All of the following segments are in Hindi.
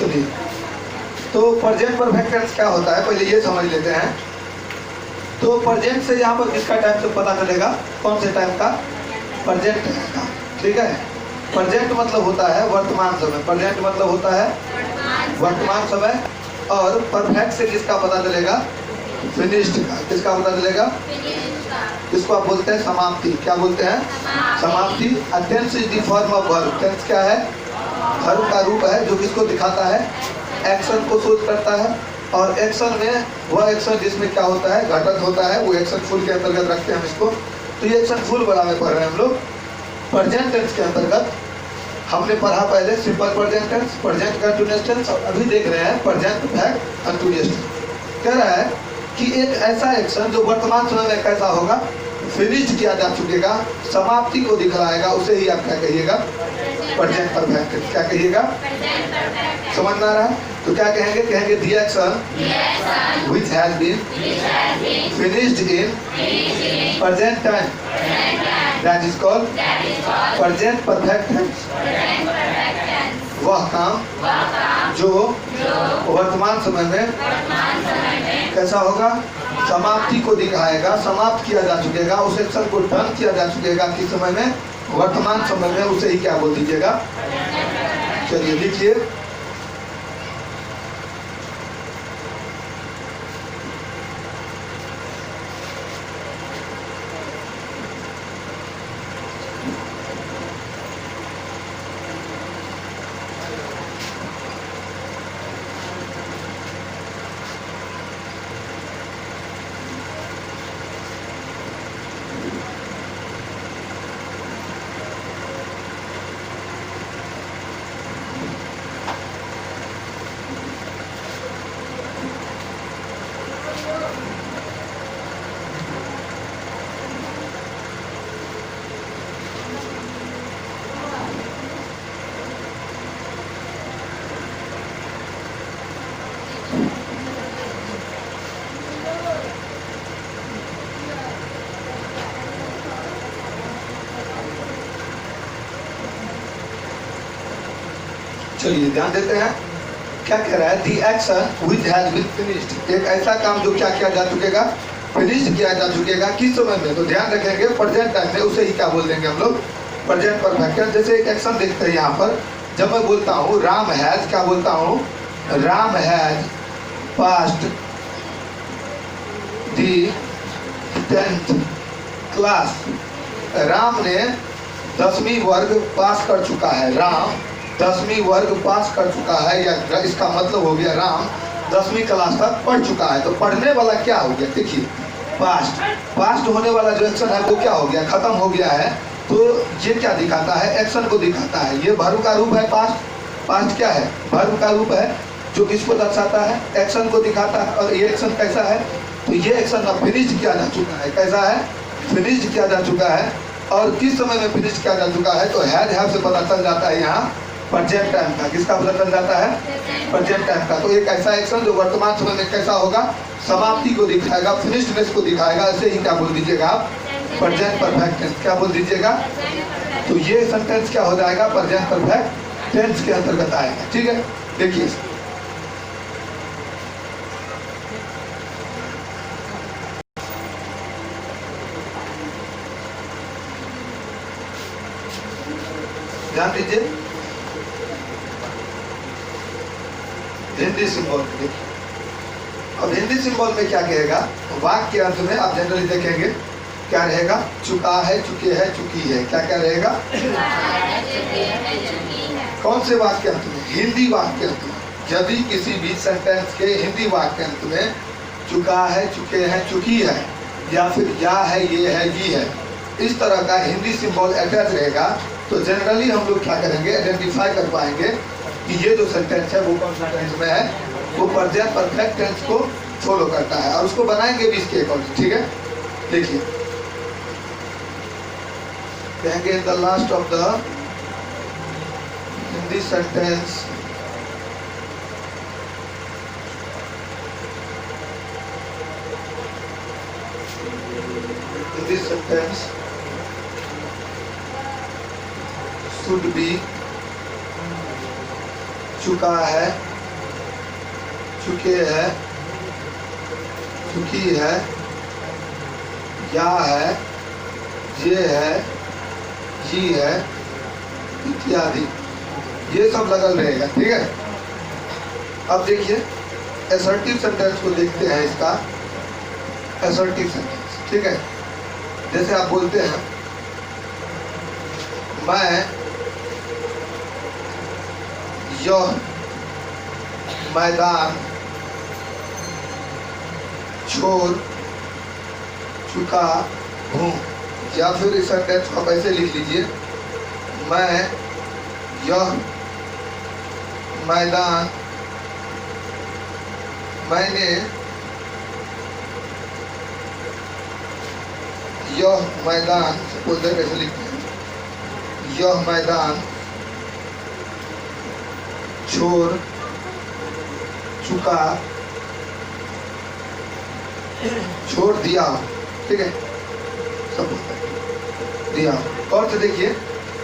चलिए, तो प्रेजेंट परफेक्ट टेंस क्या होता है पहले ये समझ लेते हैं। तो प्रेजेंट से यहाँ पर किसका टाइम से पता चलेगा, कौन से टाइम का, प्रेजेंट टाइम का। ठीक है, प्रेजेंट मतलब होता है वर्तमान समय, प्रेजेंट मतलब होता है वर्तमान समय। और परफेक्ट से किसका पता चलेगा, फिनिश्ड का। किसका पता चलेगा, इसको आप बोलते हैं समाप्ति। क्या बोलते हैं, समाप्ति। Tense is the form of verb. Tense क्या है, वर्ब का रूप है जो किसको दिखाता है, एक्शन को सूचित करता है। और एक्शन में वह एक्शन जिसमें क्या होता है, घटक होता है, वो एक्शन फुल के अंतर्गत रखते हैं हम इसको। तो ये एक्शन फुल बड़ा में पढ़ रहे हैं हम लोग। प्रेजेंट टेंस के अंतर्गत हमने पढ़ा पहले simple present tense, present continuous tense, और अभी देख रहे हैं प्रेजेंट परफेक्ट कंटीन्यूअस टेंस। कह रहा है कि एक ऐसा एक्शन जो वर्तमान समय में कैसा होगा, फिनिश्ड किया जा चुकेगा, समाप्ति को दिखलाएगा, उसे ही आप क्या कहिएगा, प्रेजेंट परफेक्ट टेंस। क्या कहिएगा, समझ में आ रहा है। तो क्या कहेंगे, कहेंगे the action which has been finished in present time, that is called present perfect tense. वह काम जो वर्तमान समय में कैसा होगा, समाप्ति को दिखाएगा, समाप्त किया जा चुकेगा, उस एक्शन को डन किया जा चुकेगा किस समय में, वर्तमान समय में, उसे ही क्या बोल दीजिएगा। चलिए लिखिए, चलिए ध्यान देते हैं क्या कह रहा है, the action which has been finished. एक ऐसा काम जो क्या किया जा चुकेगा, फिनिश किया जा चुकेगा किस समय में, तो ध्यान रखेंगे प्रेजेंट टाइम में, उसे ही क्या बोल देंगे हम लोग, प्रेजेंट परफेक्ट। जैसे एक एक्शन देखते हैं यहाँ पर, जब मैं बोलता हूँ राम हैज, क्या बोलता हूँ, Ram has passed the 10th class. Ram ने 10वीं वर्ग पास कर चुका है, राम 10वीं वर्ग पास कर चुका है, या इसका मतलब हो गया राम 10वीं क्लास तक पढ़ चुका है। तो पढ़ने वाला क्या हो गया, देखिए पास्ट, पास्ट होने वाला जो एक्शन है वो क्या हो गया, खत्म हो गया है। तो ये क्या दिखाता है, एक्शन को दिखाता है। ये वर्ब का रूप है पास्ट, पास्ट क्या है, वर्ब का रूप है जो किसको दर्शाता है, एक्शन को दिखाता है। और ये एक्शन कैसा है, तो ये एक्शन अब फिनिश किया जा चुका है। कैसा है, फिनिश किया जा चुका है। और किस समय में फिनिश किया जा चुका है, तो हैव से पता चल जाता है यहाँ प्रेजेंट टाइम का। किसका पता चल जाता है, प्रेजेंट टाइम का। तो एक ऐसा एक्शन जो वर्तमान समय में कैसा होगा, समाप्ति को दिखाएगा, फिनिश्डनेस को दिखाएगा, ऐसे ही क्या बोल दीजिएगा आप, प्रेजेंट परफेक्ट टेंस। क्या बोल दीजिएगा, तो ये सेंटेंस क्या हो जाएगा, प्रेजेंट परफेक्ट टेंस के अंतर्गत आएगा। ठीक है, देखिए ध्यान दीजिए, हिंदी सिंबल देखिए। अब हिंदी सिंबल में क्या कहेगा, वाक्य के अंत में आप जनरली देखेंगे क्या रहेगा, चुका है, चुके हैं, चुकी है। क्या क्या रहेगा, कौन से वाक्य अंत में, हिंदी वाक्य अंत में। यदि किसी भी सेंटेंस के हिंदी वाक्य अंत में चुका है, चुके हैं, चुकी है, या फिर या है, ये है, ये है, इस तरह का हिंदी सिंबल अटैच रहेगा, तो जनरली हम लोग क्या करेंगे, आइडेंटिफाई कर पाएंगे कि ये जो सेंटेंस है वो कौन सा टेंस में है, वो प्रेजेंट परफेक्ट टेंस को फॉलो करता है। और उसको बनाएंगे भी इसके अकॉर्डिंग। ठीक है, देखिए कहेंगे the last of the Hindi sentence Hindi sentence should be चुका है, चुके है, चुकी है, या है, ये है, जी है इत्यादि, ये सब लगल रहेगा। ठीक है। अब देखिए असर्टिव सेंटेंस को देखते हैं। इसका असर्टिव सेंटेंस, ठीक है। जैसे आप बोलते हैं मैं यह मैदान छोड़ चुका हूँ, या फिर इस सेंटेंस को आप ऐसे लिख लीजिए, मैं यह मैदान, मैंने यह मैदान, बोलते हैं कैसे लिखते हैं, यह मैदान छोड़ चुका, छोड़ दिया। ठीक है, सब दिया। और तो देखिए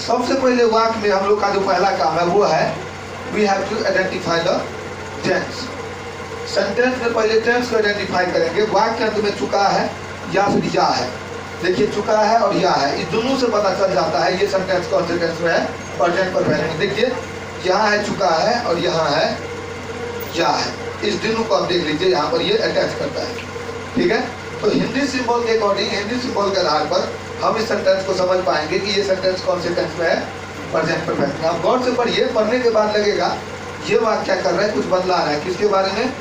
सबसे पहले वाक्य में हम लोग का जो पहला काम है वो है we have to identify the tense. Sentence में पहले टेंस को आइडेंटिफाई करेंगे। वाक्य अंत में चुका है या फिर या है। देखिए चुका है और या है, इस दोनों से पता चल जाता है ये सेंटेंस कौन से टेंस में है, प्रेजेंट परफेक्ट में। देखिए यहाँ है चुका है और यहाँ है या है, इस दोनों को आप देख लीजिए, यहाँ पर ये अटैच करता है। ठीक है, तो हिंदी सिंबल के अकॉर्डिंग, हिंदी सिंबल के आधार पर हम इस सेंटेंस को समझ पाएंगे कि ये सेंटेंस कौन से टेंस में है, प्रेजेंट परफेक्ट में। आप गौर से पढ़िए, पढ़ने के बाद लगेगा ये वाक्य क्या कर रहा है, कुछ बदला रहा है। किसके बारे में,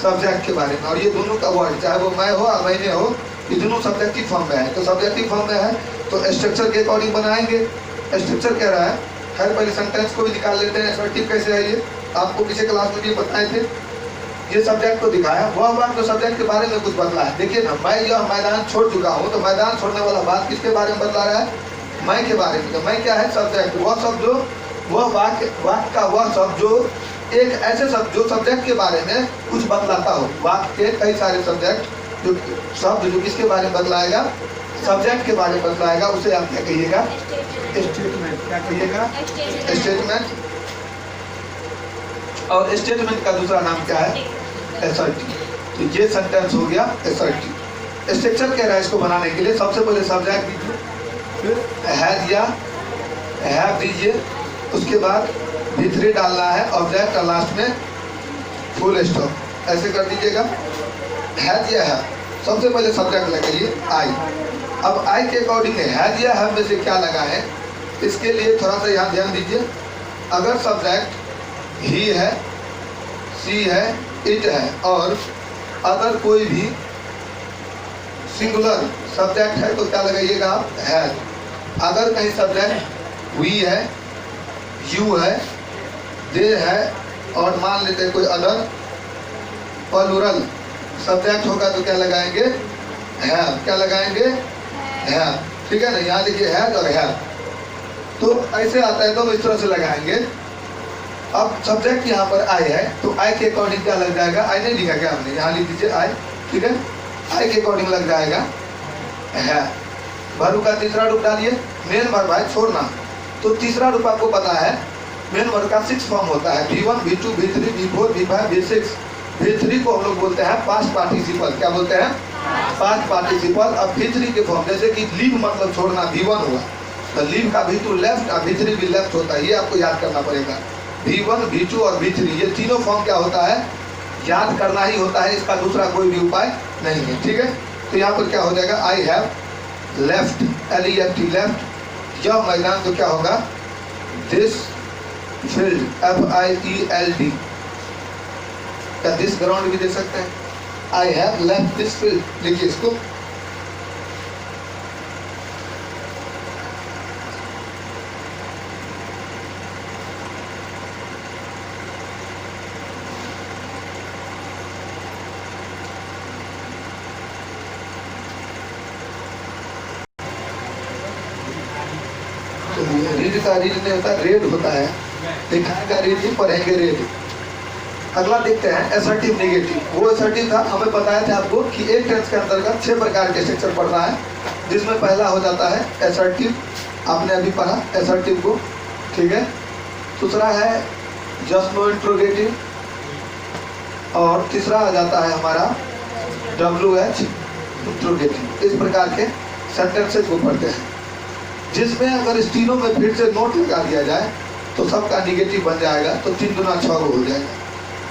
सब्जेक्ट के बारे में। और ये दोनों का वर्ड, चाहे वो मैं हो या मैंने हो, ये दोनों सब्जेक्टिव फॉर्म में है। तो सब्जेक्टिव फॉर्म में है तो स्ट्रक्चर के अकॉर्डिंग बनाएंगे। स्ट्रक्चर कह रहा है, खैर पहले सेंटेंस को भी निकाल लेते हैं। असर्टिव कैसे है ये आपको पिछले क्लास में भी बताए थे। ये सब्जेक्ट को दिखाया, वह बात तो सब्जेक्ट के बारे में कुछ बदला है। देखिए ना, मैं यह मैदान छोड़ चुका हूँ, तो मैदान छोड़ने वाला बात किसके बारे में बदला रहा है, मैं के बारे में। तो मैं क्या है, सब्जेक्ट। वह शब्द जो, वह वाक्य का वह शब्द जो एक ऐसे शब्द जो सब्जेक्ट के बारे में कुछ बदलाता हो। वाक्य के कई सारे सब्जेक्ट जो शब्द जो किसके बारे में बदलाएगा, सब्जेक्ट के बारे में बदलाएगा, उसे आप क्या कहिएगा, स्टेटमेंट। क्या कहिएगा, स्टेटमेंट। और स्टेटमेंट का दूसरा नाम क्या है, असर्टिव। तो ये सेंटेंस हो गया असर्टिव। स्ट्रक्चर कह रहा है इसको बनाने के लिए, सबसे पहले सब्जेक्ट दीजिए, फिर हैज या हैव दीजिए, उसके बाद V3 डालना है, ऑब्जेक्ट और लास्ट में फुल स्टॉप। ऐसे कर दीजिएगा। हैज या हैव, सबसे पहले सब्जेक्ट लगाइए आई। अब आई के अकॉर्डिंग हैज या हैव में से क्या लगा है, इसके लिए थोड़ा सा यहाँ ध्यान दीजिए। अगर सब्जेक्ट ही है, सी है, इट है, और अगर कोई भी सिंगुलर सब्जेक्ट है तो क्या लगाइएगा आप, हैज। अगर कहीं सब्जेक्ट वी है, यू है, दे है, और मान लेते हैं कोई अदर प्लूरल सब्जेक्ट होगा तो क्या लगाएंगे, हैव। क्या लगाएंगे, हैव। ठीक है ना, यहाँ देखिए हैज और हैव। तो ऐसे आता है तो इस तरह से लगाएंगे। अब सब्जेक्ट यहाँ पर आई है, तो आई के अकॉर्डिंग क्या लग जाएगा, आई नहीं लिखा क्या हमने, यहाँ लिख दीजिए आई। ठीक है, आई के अकॉर्डिंग लग जाएगा है। भरू का तीसरा रूप डालिए, मेन वर्ब है छोड़ना। तो तीसरा रूप आपको पता है, मेन वर्ब का 6 फॉर्म होता है, V1, V2, V3, V4, V5, V6। V3 को हम लोग बोलते हैं पास्ट पार्टिसिपल। क्या बोलते हैं, पास्ट पार्टिसिपल। अब V3 के फॉर्म, जैसे कि लीव मतलब छोड़ना, V1 हुआ, तो लीव का V2 लेफ्ट और V3 भी लेफ्ट होता है। ये आपको याद करना पड़ेगा। V1, V2 और V3 ये तीनों फॉर्म क्या होता है, याद करना ही होता है, इसका दूसरा कोई भी उपाय नहीं है। ठीक है, तो यहाँ पर क्या हो जाएगा, I have left, LEFT left. यह मैदान तो क्या होगा, दिस फील्ड, FIELD। क्या दिस ग्राउंड भी दे सकते हैं, I have left this field. लिखिए इसको। रीड का रीड नहीं होता, रेड होता है। लिखाएगा रीड ही, पढ़ेंगे रेड। अगला देखते हैं असर्टिव नेगेटिव। वो असर्टिव था, हमें बताया था आपको कि एक टेंस के अंतर्गत 6 प्रकार के स्ट्रक्चर पढ़ना है, जिसमें पहला हो जाता है असर्टिव। आपने अभी पढ़ा असर्टिव को। ठीक है, दूसरा है जस्ट नो इंट्रोगेटिव, और तीसरा आ जाता है हमारा WH इंट्रोगेटिव। इस प्रकार के सेंटेंसेस को पढ़ते हैं, जिसमें अगर इस तीनों में फिर से नोट लगा दिया जाए तो सबका निगेटिव बन जाएगा, तो 3 गुना 6 हो जाएगा।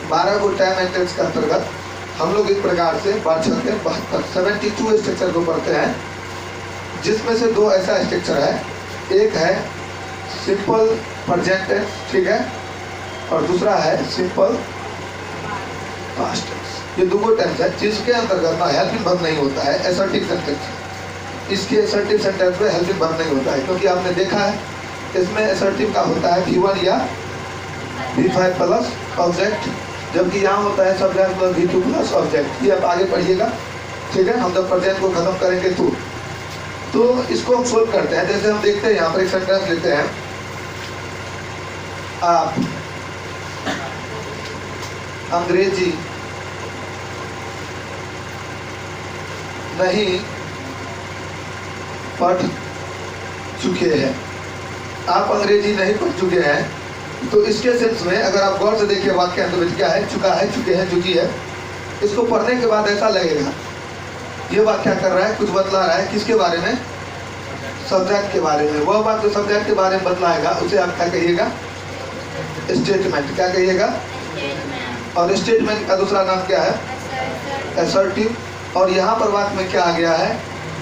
12 को टाइम एंड टेंस के अंतर्गत हम लोग इस प्रकार से 72 स्ट्रक्चर को पढ़ते हैं, जिसमें से 2 ऐसा स्ट्रक्चर है, एक है सिंपल प्रेजेंट टेंस, ठीक है, और दूसरा है सिंपल पास्ट टेंस। ये 2 टेंस है जिसके अंतर्गत ना हेल्पिंग वर्ब नहीं होता है, असर्टिव सेंटेंस। इसके असर्टिव सेंटेंस में हेल्पिंग वर्ब नहीं होता है, क्योंकि आपने देखा है इसमें असर्टिव का होता है V1 या V5 प्लस ऑब्जेक्ट, जबकि यहाँ होता है subject plus V2 plus object. ये आप आगे पढ़िएगा, ठीक है। हम जब प्रेजेंट को खत्म करेंगे तो इसको हम सोल्व करते हैं। जैसे हम देखते हैं यहाँ पर एक सेंटेंस लेते हैं, आप अंग्रेजी नहीं पढ़ चुके हैं। आप अंग्रेजी नहीं पढ़ चुके हैं, तो इसके सेंस में अगर आप गौर से देखिए वाक्य अंत में क्या है, चुका है, चुके हैं, चुकी है। इसको पढ़ने के बाद ऐसा लगेगा ये वाक्य क्या कर रहा है, कुछ बतला रहा है, किसके बारे में, सब्जेक्ट के बारे में। वह बात जो सब्जेक्ट के बारे में बतलाएगा उसे आप क्या कहिएगा, स्टेटमेंट। क्या कहिएगा, और स्टेटमेंट का दूसरा नाम क्या है, असर्टिव। और यहाँ पर वाक्य में क्या आ गया है,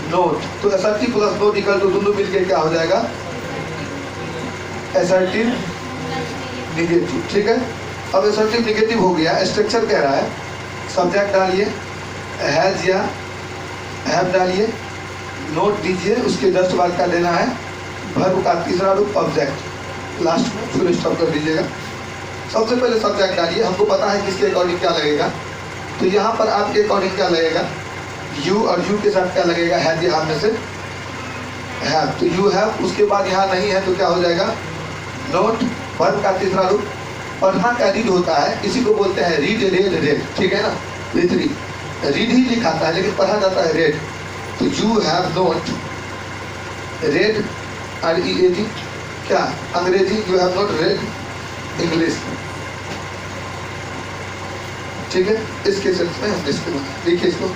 नोट। तो assertive plus not equal to दोनों मिलकर क्या हो जाएगा, असर्टिव निगेटिव, ठीक है। अब असर्टिव निगेटिव हो गया। स्ट्रक्चर कह रहा है सब्जेक्ट डालिए, हैज या हैव डालिए, नोट दीजिए, उसके जस्ट बाद का लेना है वर्ब का तीसरा रूप ऑब्जेक्ट, लास्ट में फिर स्टॉप कर दीजिएगा। सबसे पहले सब्जेक्ट डालिए, हमको पता है किसके अकॉर्डिंग क्या लगेगा, तो यहाँ पर आपके अकॉर्डिंग क्या लगेगा, यू, और यू के साथ क्या लगेगा, हैज या हैव में से हैव, तो यू हैव। उसके बाद यहाँ नहीं है तो क्या हो जाएगा, नोट, वर्ब का तीसरा रूप। पढ़ना का रीड होता है, इसी को बोलते हैं रीड, रेड, ठीक है ना। रीड ही लिखाता है लेकिन पढ़ा जाता है रेड। तो you have note red, READ, क्या अंग्रेजी, you have note red English, ठीक है। इसके सेंस में हम इसको देखिए, इसको